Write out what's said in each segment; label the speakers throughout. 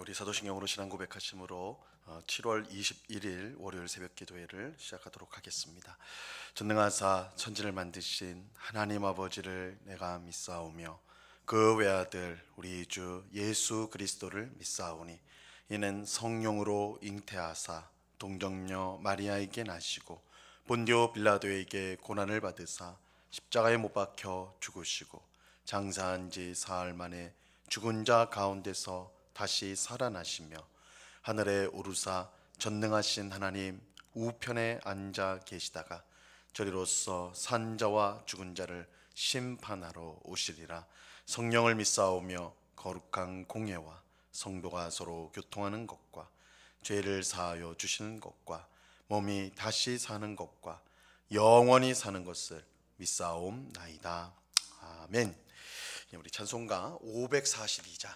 Speaker 1: 우리 사도신경으로 신앙 고백하심으로 7월 21일 월요일 새벽 기도회를 시작하도록 하겠습니다. 전능하사 천지를 만드신 하나님 아버지를 내가 믿사오며 그 외아들 우리 주 예수 그리스도를 믿사오니 이는 성령으로 잉태하사 동정녀 마리아에게 나시고 본디오 빌라도에게 고난을 받으사 십자가에 못 박혀 죽으시고 장사한 지 사흘 만에 죽은 자 가운데서 다시 살아나시며 하늘에 오르사 전능하신 하나님 우편에 앉아 계시다가 저리로서 산 자와 죽은 자를 심판하러 오시리라. 성령을 믿사오며 거룩한 공예와 성도가 서로 교통하는 것과 죄를 사하여 주시는 것과 몸이 다시 사는 것과 영원히 사는 것을 믿사옵나이다. 아멘. 우리 찬송가 542장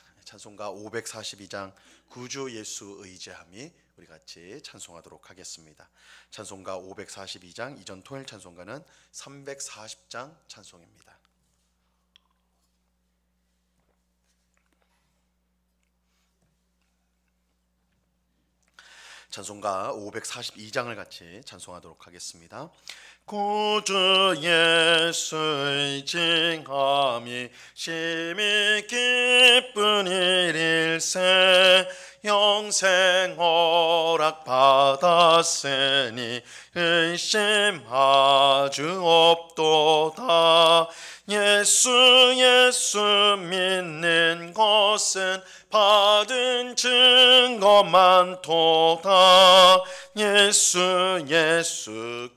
Speaker 1: 구주 예수 의지함이 우리 같이 찬송하도록 하겠습니다. 찬송가 542장, 이전 토요일 찬송가는 340장 찬송입니다. 찬송가 542장을 같이 찬송하도록 하겠습니다. 구주 예수 의징함이 심히 기쁜 일일세 영생 허락 받았으니 의심 아주 없도다. 예수 믿는 것은 받은 증거 많도다. 예수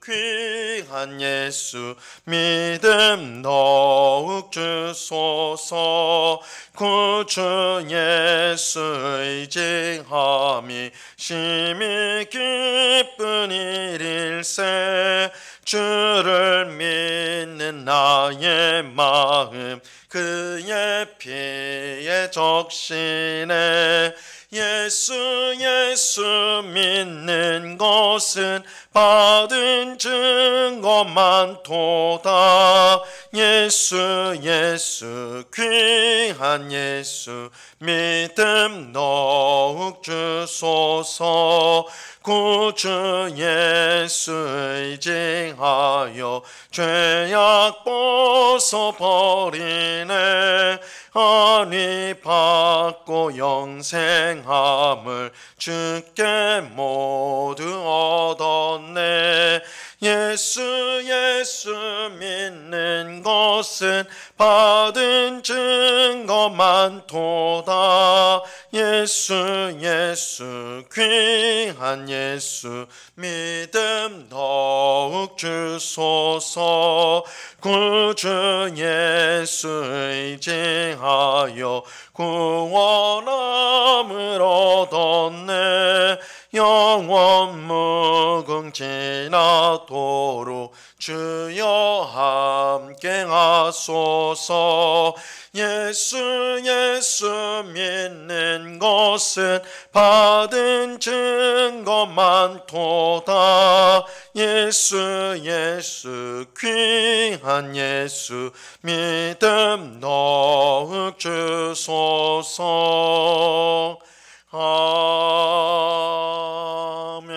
Speaker 1: 귀한 예수 믿음 더욱 주소서. 구주 예수 의징함이 심히 기쁜 일일세 주를 믿는 나의 마음 그의 피에 적시네. 예수 믿는 것은 받은 증거 많도다. 예수 귀한 예수 믿음 더욱 주소서. 구주 예수 의징하여 죄악 벗어버리네. 안위 받고 영생함을 주께 모두 얻었네. 예수 믿는 것은 받은 증거 많도다. 예수 귀한 예수 믿음 더욱 주소서. 구주 예수 의징하여 구원함을 얻었네. 영원 무궁지나도록 주여 함께 하소서. 예수 믿는 것은 받은 증거 많도다. 예수 귀한 예수 믿음 더욱 주소서. 아멘.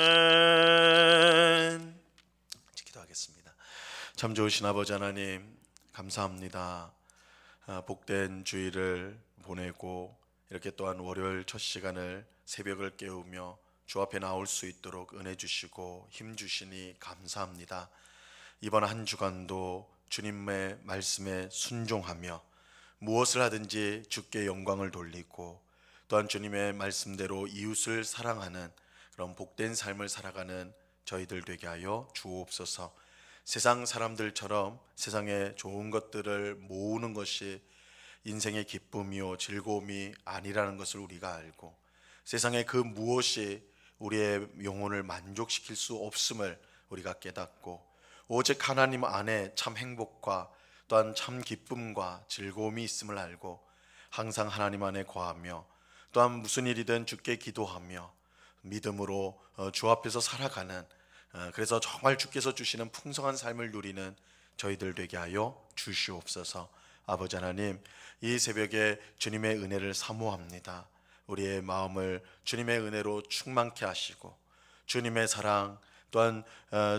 Speaker 1: 기도하겠습니다. 참 좋으신 아버지 하나님 감사합니다. 복된 주일을 보내고 이렇게 또한 월요일 첫 시간을 새벽을 깨우며 주 앞에 나올 수 있도록 은혜 주시고 힘 주시니 감사합니다. 이번 한 주간도 주님의 말씀에 순종하며 무엇을 하든지 주께 영광을 돌리고 또한 주님의 말씀대로 이웃을 사랑하는 그런 복된 삶을 살아가는 저희들 되게 하여 주옵소서. 세상 사람들처럼 세상의 좋은 것들을 모으는 것이 인생의 기쁨이요 즐거움이 아니라는 것을 우리가 알고 세상의 그 무엇이 우리의 영혼을 만족시킬 수 없음을 우리가 깨닫고 오직 하나님 안에 참 행복과 또한 참 기쁨과 즐거움이 있음을 알고 항상 하나님 안에 거하며 또한 무슨 일이든 주께 기도하며 믿음으로 주 앞에서 살아가는 그래서 정말 주께서 주시는 풍성한 삶을 누리는 저희들 되게 하여 주시옵소서. 아버지 하나님, 이 새벽에 주님의 은혜를 사모합니다. 우리의 마음을 주님의 은혜로 충만케 하시고 주님의 사랑 또한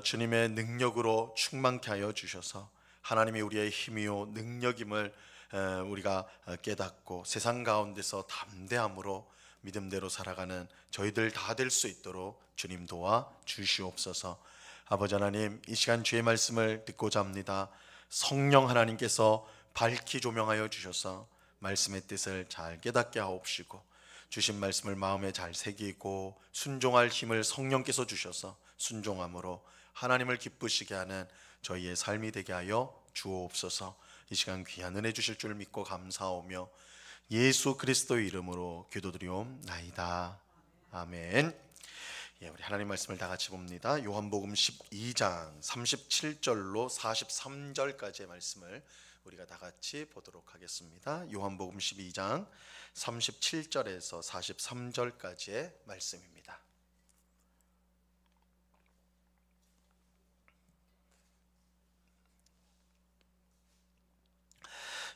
Speaker 1: 주님의 능력으로 충만케 하여 주셔서 하나님이 우리의 힘이요 능력임을 우리가 깨닫고 세상 가운데서 담대함으로 믿음대로 살아가는 저희들 다 될 수 있도록 주님 도와 주시옵소서. 아버지 하나님, 이 시간 주의 말씀을 듣고자 합니다. 성령 하나님께서 밝히 조명하여 주셔서 말씀의 뜻을 잘 깨닫게 하옵시고 주신 말씀을 마음에 잘 새기고 순종할 힘을 성령께서 주셔서 순종함으로 하나님을 기쁘시게 하는 저희의 삶이 되게 하여 주옵소서. 이 시간 귀한 은혜 주실 줄 믿고 감사하오며 예수 그리스도의 이름으로 기도드리옵나이다. 아멘. 우리 하나님 말씀을 다 같이 봅니다. 요한복음 12장 37절로 43절까지의 말씀을 우리가 다 같이 보도록 하겠습니다. 요한복음 12장 37절에서 43절까지의 말씀입니다.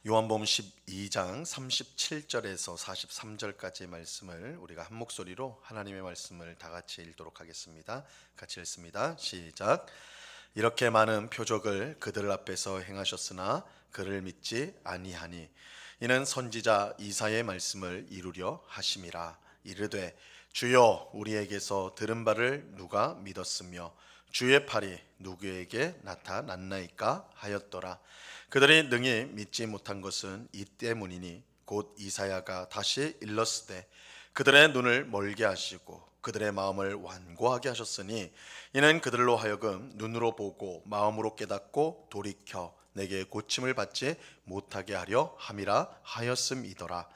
Speaker 1: 요한복음 12장 37절에서 43절까지의 말씀을 우리가 한 목소리로 하나님의 말씀을 다 같이 읽도록 하겠습니다. 같이 읽습니다. 시작. 이렇게 많은 표적을 그들 앞에서 행하셨으나 그를 믿지 아니하니 이는 선지자 이사야의 말씀을 이루려 하심이라. 이르되 주여 우리에게서 들은 바를 누가 믿었으며 주의 팔이 누구에게 나타났나이까 하였더라. 그들이 능히 믿지 못한 것은 이 때문이니 곧 이사야가 다시 일렀으되 그들의 눈을 멀게 하시고 그들의 마음을 완고하게 하셨으니 이는 그들로 하여금 눈으로 보고 마음으로 깨닫고 돌이켜 내게 고침을 받지 못하게 하려 함이라 하였음이더라.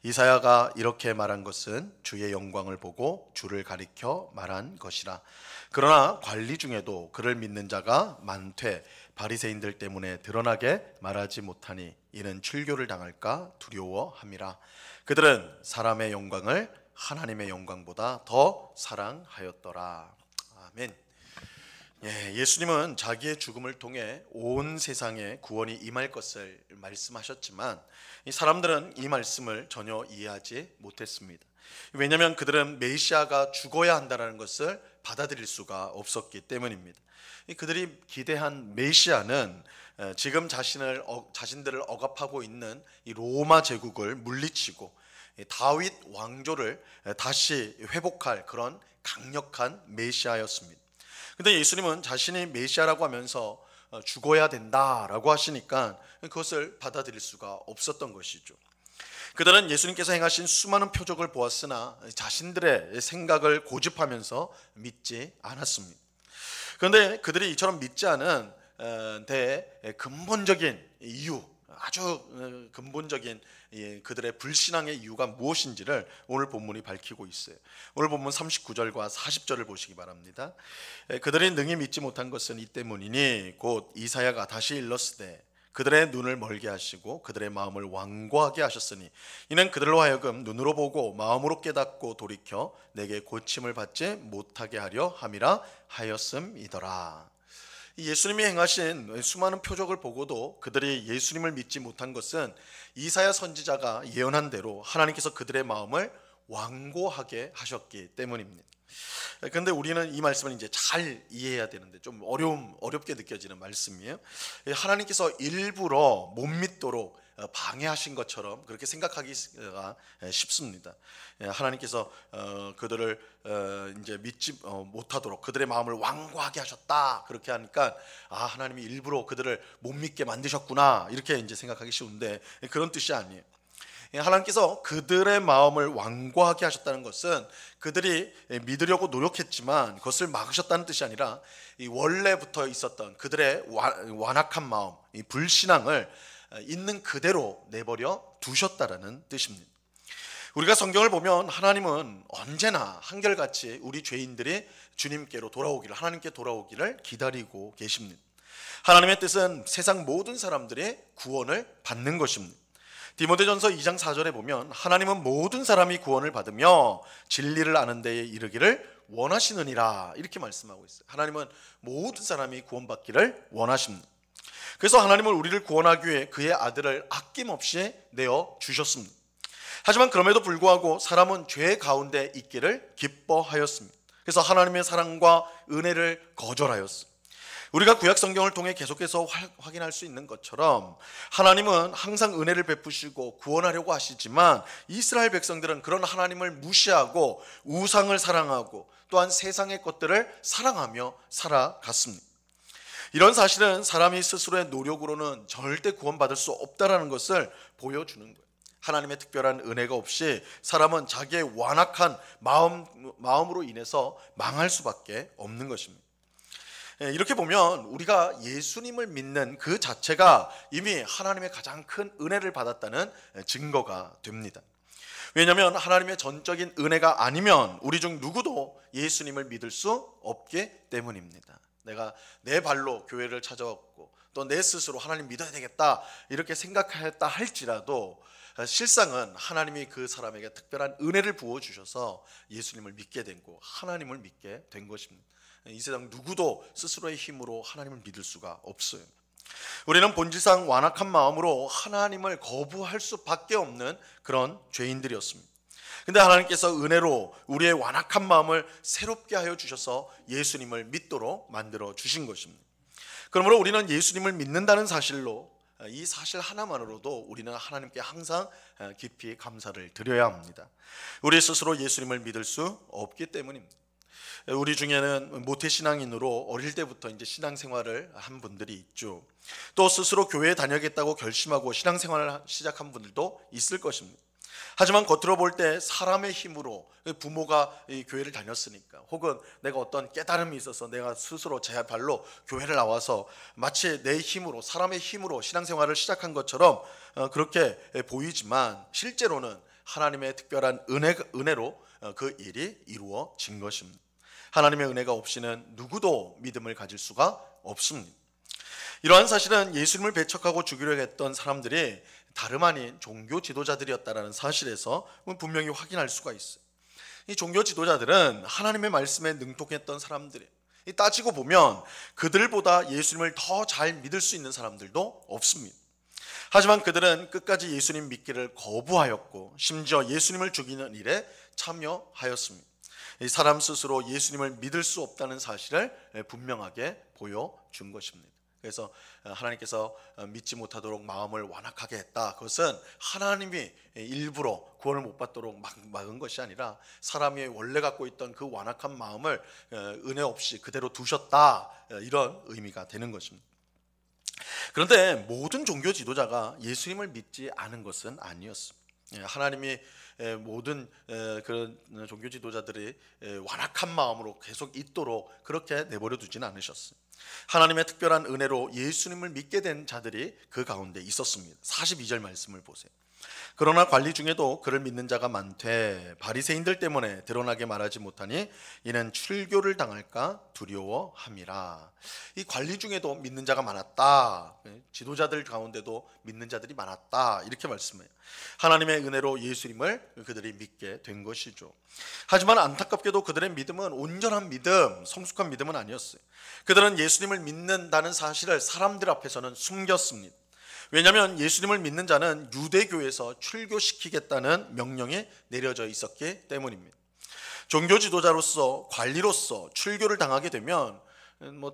Speaker 1: 이사야가 이렇게 말한 것은 주의 영광을 보고 주를 가리켜 말한 것이라. 그러나 관리 중에도 그를 믿는 자가 많되 바리새인들 때문에 드러나게 말하지 못하니 이는 출교를 당할까 두려워함이라. 그들은 사람의 영광을 하나님의 영광보다 더 사랑하였더라. 아멘. 예수님은 자기의 죽음을 통해 온 세상에 구원이 임할 것을 말씀하셨지만 이 사람들은 이 말씀을 전혀 이해하지 못했습니다. 왜냐하면 그들은 메시아가 죽어야 한다는 것을 받아들일 수가 없었기 때문입니다. 그들이 기대한 메시아는 지금 자신들을 억압하고 있는 이 로마 제국을 물리치고 다윗 왕조를 다시 회복할 그런 강력한 메시아였습니다. 그런데 예수님은 자신이 메시아라고 하면서 죽어야 된다라고 하시니까 그것을 받아들일 수가 없었던 것이죠. 그들은 예수님께서 행하신 수많은 표적을 보았으나 자신들의 생각을 고집하면서 믿지 않았습니다. 그런데 그들이 이처럼 믿지 않은 근본적인 이유, 아주 근본적인 그들의 불신앙의 이유가 무엇인지를 오늘 본문이 밝히고 있어요. 오늘 본문 39절과 40절을 보시기 바랍니다. 그들이 능히 믿지 못한 것은 이 때문이니 곧 이사야가 다시 일렀으되 그들의 눈을 멀게 하시고 그들의 마음을 완고하게 하셨으니 이는 그들로 하여금 눈으로 보고 마음으로 깨닫고 돌이켜 내게 고침을 받지 못하게 하려 함이라 하였음이더라. 예수님이 행하신 수많은 표적을 보고도 그들이 예수님을 믿지 못한 것은 이사야 선지자가 예언한 대로 하나님께서 그들의 마음을 완고하게 하셨기 때문입니다. 그런데 우리는 이 말씀을 이제 잘 이해해야 되는데 좀 어렵게 느껴지는 말씀이에요. 하나님께서 일부러 못 믿도록 방해하신 것처럼 그렇게 생각하기가 쉽습니다. 하나님께서 그들을 이제 믿지 못하도록 그들의 마음을 완고하게 하셨다 그렇게 하니까 하나님이 일부러 그들을 못 믿게 만드셨구나 이렇게 이제 생각하기 쉬운데 그런 뜻이 아니에요. 하나님께서 그들의 마음을 완고하게 하셨다는 것은 그들이 믿으려고 노력했지만 그것을 막으셨다는 뜻이 아니라 이 원래부터 있었던 그들의 완악한 마음, 이 불신앙을 있는 그대로 내버려 두셨다라는 뜻입니다. 우리가 성경을 보면 하나님은 언제나 한결같이 우리 죄인들이 주님께로 돌아오기를, 하나님께 돌아오기를 기다리고 계십니다. 하나님의 뜻은 세상 모든 사람들의 구원을 받는 것입니다. 디모데전서 2장 4절에 보면 하나님은 모든 사람이 구원을 받으며 진리를 아는 데에 이르기를 원하시느니라 이렇게 말씀하고 있어요. 하나님은 모든 사람이 구원받기를 원하십니다. 그래서 하나님은 우리를 구원하기 위해 그의 아들을 아낌없이 내어 주셨습니다. 하지만 그럼에도 불구하고 사람은 죄 가운데 있기를 기뻐하였습니다. 그래서 하나님의 사랑과 은혜를 거절하였습니다. 우리가 구약 성경을 통해 계속해서 확인할 수 있는 것처럼 하나님은 항상 은혜를 베푸시고 구원하려고 하시지만 이스라엘 백성들은 그런 하나님을 무시하고 우상을 사랑하고 또한 세상의 것들을 사랑하며 살아갔습니다. 이런 사실은 사람이 스스로의 노력으로는 절대 구원받을 수 없다는 것을 보여주는 거예요. 하나님의 특별한 은혜가 없이 사람은 자기의 완악한 마음으로 인해서 망할 수밖에 없는 것입니다. 이렇게 보면 우리가 예수님을 믿는 그 자체가 이미 하나님의 가장 큰 은혜를 받았다는 증거가 됩니다. 왜냐하면 하나님의 전적인 은혜가 아니면 우리 중 누구도 예수님을 믿을 수 없기 때문입니다. 내가 내 발로 교회를 찾아왔고 또 내 스스로 하나님 믿어야 되겠다 이렇게 생각했다 할지라도 실상은 하나님이 그 사람에게 특별한 은혜를 부어주셔서 예수님을 믿게 되고 하나님을 믿게 된 것입니다. 이 세상 누구도 스스로의 힘으로 하나님을 믿을 수가 없어요. 우리는 본질상 완악한 마음으로 하나님을 거부할 수밖에 없는 그런 죄인들이었습니다. 근데 하나님께서 은혜로 우리의 완악한 마음을 새롭게 하여 주셔서 예수님을 믿도록 만들어 주신 것입니다. 그러므로 우리는 예수님을 믿는다는 사실로 이 사실 하나만으로도 우리는 하나님께 항상 깊이 감사를 드려야 합니다. 우리 스스로 예수님을 믿을 수 없기 때문입니다. 우리 중에는 모태신앙인으로 어릴 때부터 이제 신앙생활을 한 분들이 있죠. 또 스스로 교회에 다녀야겠다고 결심하고 신앙생활을 시작한 분들도 있을 것입니다. 하지만 겉으로 볼 때 사람의 힘으로 부모가 이 교회를 다녔으니까 혹은 내가 어떤 깨달음이 있어서 내가 스스로 제 발로 교회를 나와서 마치 내 힘으로 사람의 힘으로 신앙생활을 시작한 것처럼 그렇게 보이지만 실제로는 하나님의 특별한 은혜로 그 일이 이루어진 것입니다. 하나님의 은혜가 없이는 누구도 믿음을 가질 수가 없습니다. 이러한 사실은 예수님을 배척하고 죽이려 했던 사람들이 다름 아닌 종교 지도자들이었다는 사실에서 분명히 확인할 수가 있어요. 이 종교 지도자들은 하나님의 말씀에 능통했던 사람들이에요. 따지고 보면 그들보다 예수님을 더 잘 믿을 수 있는 사람들도 없습니다. 하지만 그들은 끝까지 예수님 믿기를 거부하였고 심지어 예수님을 죽이는 일에 참여하였습니다. 이 사람 스스로 예수님을 믿을 수 없다는 사실을 분명하게 보여준 것입니다. 그래서 하나님께서 믿지 못하도록 마음을 완악하게 했다. 그것은 하나님이 일부러 구원을 못 받도록 막은 것이 아니라 사람이 원래 갖고 있던 그 완악한 마음을 은혜 없이 그대로 두셨다. 이런 의미가 되는 것입니다. 그런데 모든 종교 지도자가 예수님을 믿지 않은 것은 아니었습니다. 하나님이 모든 그런 종교 지도자들이 완악한 마음으로 계속 있도록 그렇게 내버려 두지는 않으셨어요. 하나님의 특별한 은혜로 예수님을 믿게 된 자들이 그 가운데 있었습니다. 42절 말씀을 보세요. 그러나 관리 중에도 그를 믿는 자가 많되 바리새인들 때문에 드러나게 말하지 못하니 이는 출교를 당할까 두려워함이라. 이 관리 중에도 믿는 자가 많았다. 지도자들 가운데도 믿는 자들이 많았다. 이렇게 말씀해요. 하나님의 은혜로 예수님을 그들이 믿게 된 것이죠. 하지만 안타깝게도 그들의 믿음은 온전한 믿음, 성숙한 믿음은 아니었어요. 그들은 예수님을 믿는다는 사실을 사람들 앞에서는 숨겼습니다. 왜냐하면 예수님을 믿는 자는 유대교에서 출교시키겠다는 명령이 내려져 있었기 때문입니다. 종교 지도자로서 관리로서 출교를 당하게 되면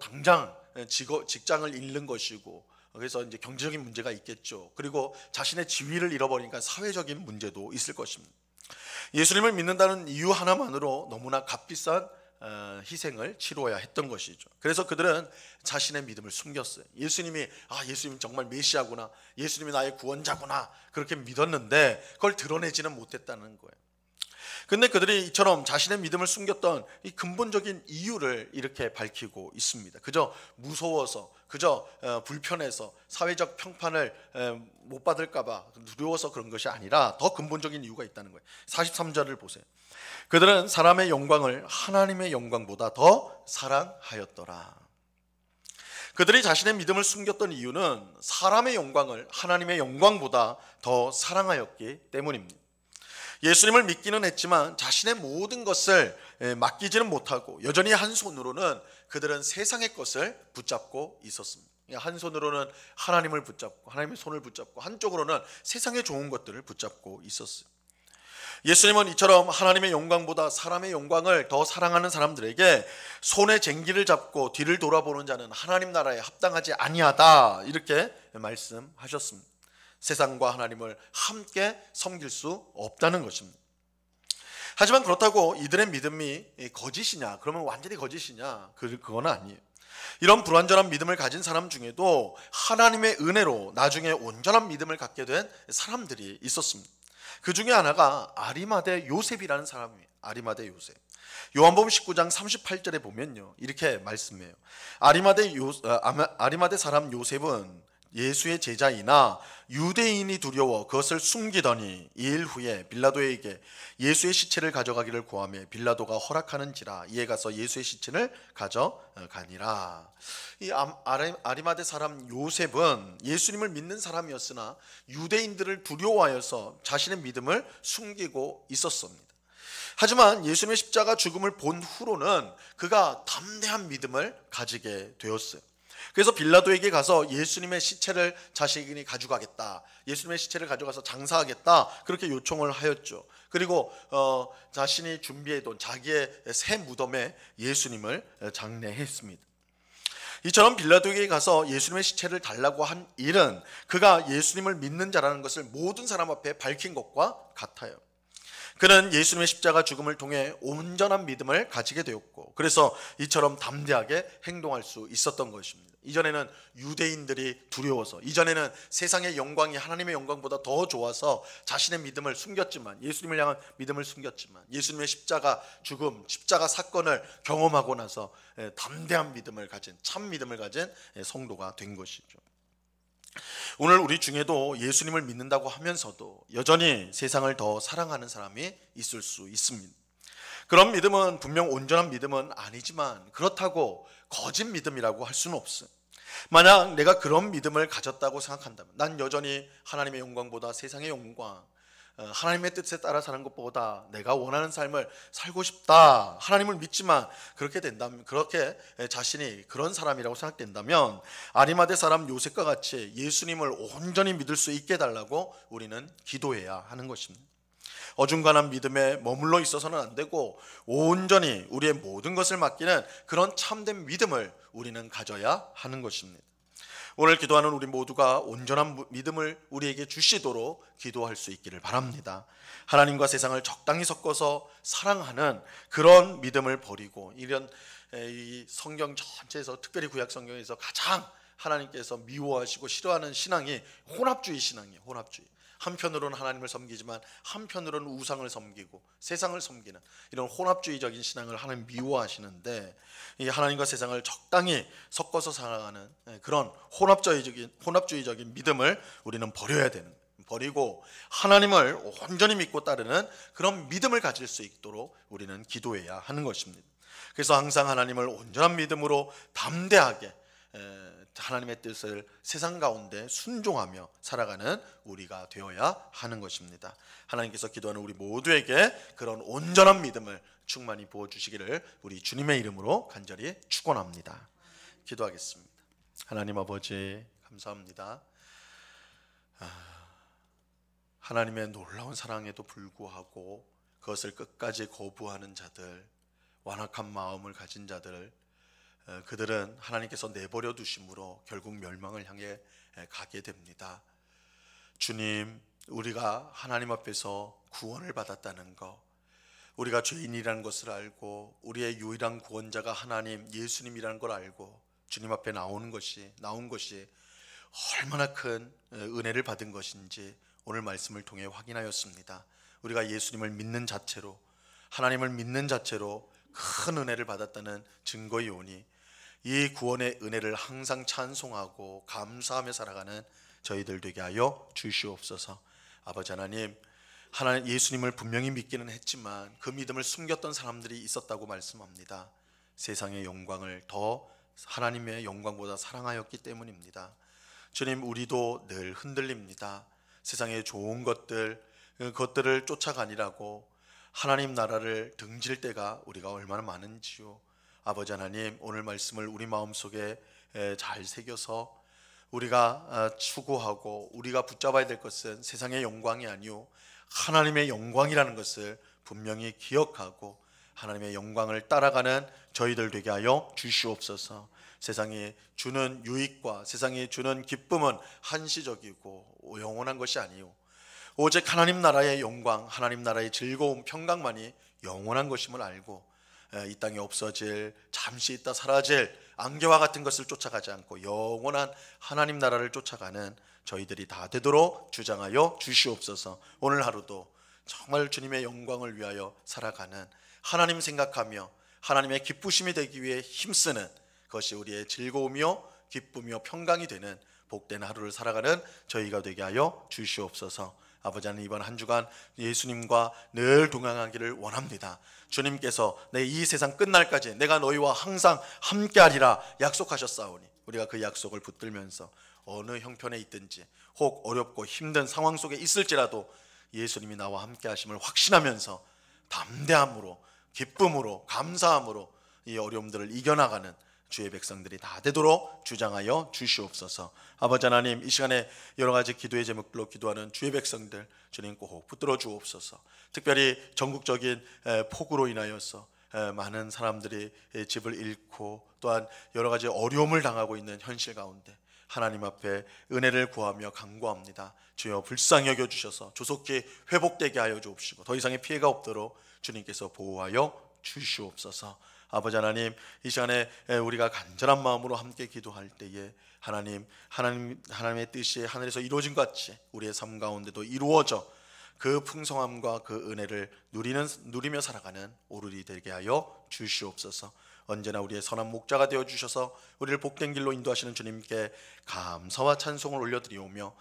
Speaker 1: 당장 직장을 잃는 것이고 그래서 이제 경제적인 문제가 있겠죠. 그리고 자신의 지위를 잃어버리니까 사회적인 문제도 있을 것입니다. 예수님을 믿는다는 이유 하나만으로 너무나 값비싼 희생을 치러야 했던 것이죠. 그래서 그들은 자신의 믿음을 숨겼어요. 예수님 정말 메시아구나, 예수님이 나의 구원자구나 그렇게 믿었는데 그걸 드러내지는 못했다는 거예요. 근데 그들이 이처럼 자신의 믿음을 숨겼던 이 근본적인 이유를 이렇게 밝히고 있습니다. 그저 무서워서, 그저 불편해서, 사회적 평판을 못 받을까 봐 두려워서 그런 것이 아니라 더 근본적인 이유가 있다는 거예요. 43절을 보세요. 그들은 사람의 영광을 하나님의 영광보다 더 사랑하였더라. 그들이 자신의 믿음을 숨겼던 이유는 사람의 영광을 하나님의 영광보다 더 사랑하였기 때문입니다. 예수님을 믿기는 했지만 자신의 모든 것을 맡기지는 못하고 여전히 한 손으로는 그들은 세상의 것을 붙잡고 있었습니다. 한 손으로는 하나님을 붙잡고 하나님의 손을 붙잡고 한쪽으로는 세상의 좋은 것들을 붙잡고 있었어요. 예수님은 이처럼 하나님의 영광보다 사람의 영광을 더 사랑하는 사람들에게 손에 쟁기를 잡고 뒤를 돌아보는 자는 하나님 나라에 합당하지 아니하다, 이렇게 말씀하셨습니다. 세상과 하나님을 함께 섬길 수 없다는 것입니다. 하지만 그렇다고 이들의 믿음이 거짓이냐? 그러면 완전히 거짓이냐? 그건 아니에요. 이런 불완전한 믿음을 가진 사람 중에도 하나님의 은혜로 나중에 온전한 믿음을 갖게 된 사람들이 있었습니다. 그 중에 하나가 아리마대 요셉이라는 사람이에요. 아리마대 요셉. 요한복음 19장 38절에 보면요, 이렇게 말씀해요. 아리마대 사람 요셉은 예수의 제자이나 유대인이 두려워 그것을 숨기더니 2일 후에 빌라도에게 예수의 시체를 가져가기를 구하며 빌라도가 허락하는지라 이에 가서 예수의 시체를 가져가니라. 이 아리마대 사람 요셉은 예수님을 믿는 사람이었으나 유대인들을 두려워하여서 자신의 믿음을 숨기고 있었습니다. 하지만 예수님의 십자가 죽음을 본 후로는 그가 담대한 믿음을 가지게 되었어요. 그래서 빌라도에게 가서 예수님의 시체를 자신이 가져가겠다, 예수님의 시체를 가져가서 장사하겠다, 그렇게 요청을 하였죠. 그리고 자신이 준비해둔 자기의 새 무덤에 예수님을 장례했습니다. 이처럼 빌라도에게 가서 예수님의 시체를 달라고 한 일은 그가 예수님을 믿는 자라는 것을 모든 사람 앞에 밝힌 것과 같아요. 그는 예수님의 십자가 죽음을 통해 온전한 믿음을 가지게 되었고, 그래서 이처럼 담대하게 행동할 수 있었던 것입니다. 이전에는 유대인들이 두려워서, 이전에는 세상의 영광이 하나님의 영광보다 더 좋아서 자신의 믿음을 숨겼지만, 예수님을 향한 믿음을 숨겼지만, 예수님의 십자가 죽음, 십자가 사건을 경험하고 나서 담대한 믿음을 가진, 참 믿음을 가진 성도가 된 것이죠. 오늘 우리 중에도 예수님을 믿는다고 하면서도 여전히 세상을 더 사랑하는 사람이 있을 수 있습니다. 그런 믿음은 분명 온전한 믿음은 아니지만 그렇다고 거짓 믿음이라고 할 수는 없어요. 만약 내가 그런 믿음을 가졌다고 생각한다면, 난 여전히 하나님의 영광보다 세상의 영광, 하나님의 뜻에 따라 사는 것보다 내가 원하는 삶을 살고 싶다, 하나님을 믿지만 그렇게 된다면, 그렇게 자신이 그런 사람이라고 생각된다면 아리마대 사람 요셉과 같이 예수님을 온전히 믿을 수 있게 해달라고 우리는 기도해야 하는 것입니다. 어중간한 믿음에 머물러 있어서는 안 되고 온전히 우리의 모든 것을 맡기는 그런 참된 믿음을 우리는 가져야 하는 것입니다. 오늘 기도하는 우리 모두가 온전한 믿음을 우리에게 주시도록 기도할 수 있기를 바랍니다. 하나님과 세상을 적당히 섞어서 사랑하는 그런 믿음을 버리고, 이런 이 성경 전체에서, 특별히 구약 성경에서 가장 하나님께서 미워하시고 싫어하는 신앙이 혼합주의 신앙이에요. 혼합주의. 한편으로는 하나님을 섬기지만 한편으로는 우상을 섬기고 세상을 섬기는 이런 혼합주의적인 신앙을 하나님 미워하시는데, 이 하나님과 세상을 적당히 섞어서 살아가는 그런 혼합주의적인 믿음을 우리는 버리고 하나님을 온전히 믿고 따르는 그런 믿음을 가질 수 있도록 우리는 기도해야 하는 것입니다. 그래서 항상 하나님을 온전한 믿음으로 담대하게 하나님의 뜻을 세상 가운데 순종하며 살아가는 우리가 되어야 하는 것입니다. 하나님께서 기도하는 우리 모두에게 그런 온전한 믿음을 충만히 부어주시기를 우리 주님의 이름으로 간절히 축원합니다. 기도하겠습니다. 하나님 아버지, 감사합니다. 하나님의 놀라운 사랑에도 불구하고 그것을 끝까지 거부하는 자들, 완악한 마음을 가진 자들, 그들은 하나님께서 내버려 두심으로 결국 멸망을 향해 가게 됩니다. 주님, 우리가 하나님 앞에서 구원을 받았다는 것, 우리가 죄인이라는 것을 알고 우리의 유일한 구원자가 하나님 예수님이라는 걸 알고 주님 앞에 나온 것이 얼마나 큰 은혜를 받은 것인지 오늘 말씀을 통해 확인하였습니다. 우리가 예수님을 믿는 자체로, 하나님을 믿는 자체로 큰 은혜를 받았다는 증거이오니 이 구원의 은혜를 항상 찬송하고 감사하며 살아가는 저희들 되게 하여 주시옵소서. 아버지 하나님, 예수님을 분명히 믿기는 했지만 그 믿음을 숨겼던 사람들이 있었다고 말씀합니다. 세상의 영광을 더 하나님의 영광보다 사랑하였기 때문입니다. 주님, 우리도 늘 흔들립니다. 세상의 좋은 그것들을 쫓아가니라고 하나님 나라를 등질 때가 우리가 얼마나 많은지요. 아버지 하나님, 오늘 말씀을 우리 마음속에 잘 새겨서 우리가 추구하고 우리가 붙잡아야 될 것은 세상의 영광이 아니요 하나님의 영광이라는 것을 분명히 기억하고 하나님의 영광을 따라가는 저희들 되게 하여 주시옵소서. 세상이 주는 유익과 세상이 주는 기쁨은 한시적이고 영원한 것이 아니요 오직 하나님 나라의 영광, 하나님 나라의 즐거움, 평강만이 영원한 것임을 알고 이 땅에 없어질, 잠시 있다 사라질 안개와 같은 것을 쫓아가지 않고 영원한 하나님 나라를 쫓아가는 저희들이 다 되도록 주장하여 주시옵소서. 오늘 하루도 정말 주님의 영광을 위하여 살아가는, 하나님 생각하며 하나님의 기쁘심이 되기 위해 힘쓰는 것이 우리의 즐거움이요 기쁨이요 평강이 되는 복된 하루를 살아가는 저희가 되게 하여 주시옵소서. 아버지 하나님, 이번 한 주간 예수님과 늘 동행하기를 원합니다. 주님께서 내 이 세상 끝날까지 내가 너희와 항상 함께하리라 약속하셨사오니 우리가 그 약속을 붙들면서 어느 형편에 있든지 혹 어렵고 힘든 상황 속에 있을지라도 예수님이 나와 함께 하심을 확신하면서 담대함으로, 기쁨으로, 감사함으로 이 어려움들을 이겨나가는 주의 백성들이 다 되도록 주장하여 주시옵소서. 아버지 하나님, 이 시간에 여러 가지 기도의 제목들로 기도하는 주의 백성들 주님 꼭 붙들어 주옵소서. 특별히 전국적인 폭우로 인하여서 많은 사람들이 집을 잃고 또한 여러 가지 어려움을 당하고 있는 현실 가운데 하나님 앞에 은혜를 구하며 간구합니다. 주여 불쌍히 여겨 주셔서 조속히 회복되게 하여 주옵시고 더 이상의 피해가 없도록 주님께서 보호하여 주시옵소서. 아버지 하나님, 이 시간에 우리가 간절한 마음으로 함께 기도할 때에 하나님의 뜻이 하늘에서 이루어진 것 같이 우리의 삶 가운데도 이루어져 그 풍성함과 그 은혜를 누리며 살아가는 오늘이 되게 하여 주시옵소서. 언제나 우리의 선한 목자가 되어 주셔서 우리를 복된 길로 인도하시는 주님께 감사와 찬송을 올려드리오며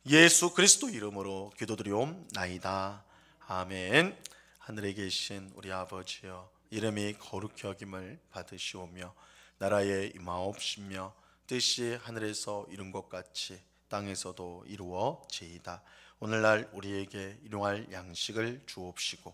Speaker 1: 예수 그리스도 이름으로 기도드리옵나이다. 아멘. 하늘에 계신 우리 아버지여, 이름이 거룩히 여김을 받으시오며 나라에 임하옵시며 뜻이 하늘에서 이룬 것 같이 땅에서도 이루어지이다. 오늘날 우리에게 일용할 양식을 주옵시고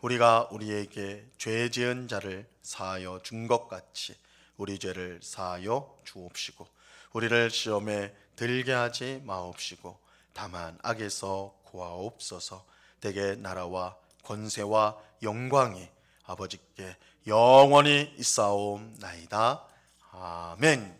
Speaker 1: 우리가 우리에게 죄 지은 자를 사하여 준 것 같이 우리 죄를 사하여 주옵시고 우리를 시험에 들게 하지 마옵시고 다만 악에서 구하옵소서. 대개 나라와 권세와 영광이 아버지께 영원히 있사옵나이다. 아멘.